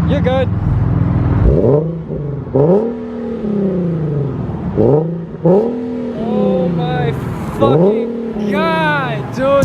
You're good. Oh my fucking god, dude.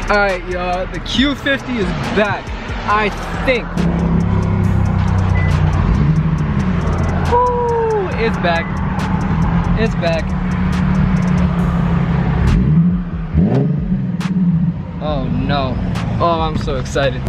Alright, y'all, the Q50 is back, I think. Woo! It's back. It's back. Oh no. Oh, I'm so excited.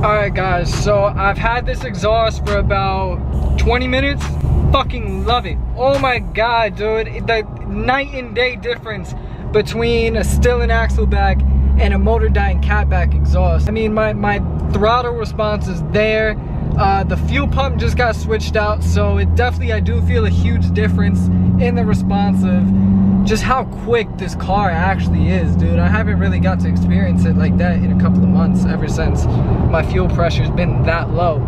Alright guys, so I've had this exhaust for about 20 minutes. Fucking love it. Oh my god, dude. The night and day difference between a Stillen axle back and a Motordyne catback exhaust. I mean, my throttle response is there. The fuel pump just got switched out, so it definitely, I do feel a huge difference in the response of just how quick this car actually is, dude. I haven't really got to experience it like that in a couple of months ever since my fuel pressure's been that low.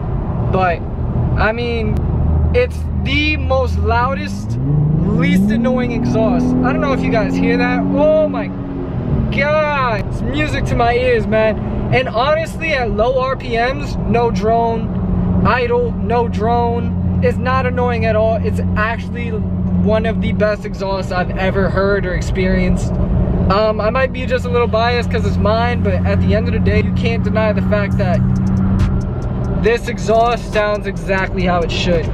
But I mean, it's the most loudest, least annoying exhaust. I don't know if you guys hear that. Oh my god, it's music to my ears, man. And honestly, at low RPMs, no drone, idle, no drone, it's not annoying at all. It's actually one of the best exhausts I've ever heard or experienced. I might be just a little biased because it's mine, but at the end of the day, you can't deny the fact that this exhaust sounds exactly how it should.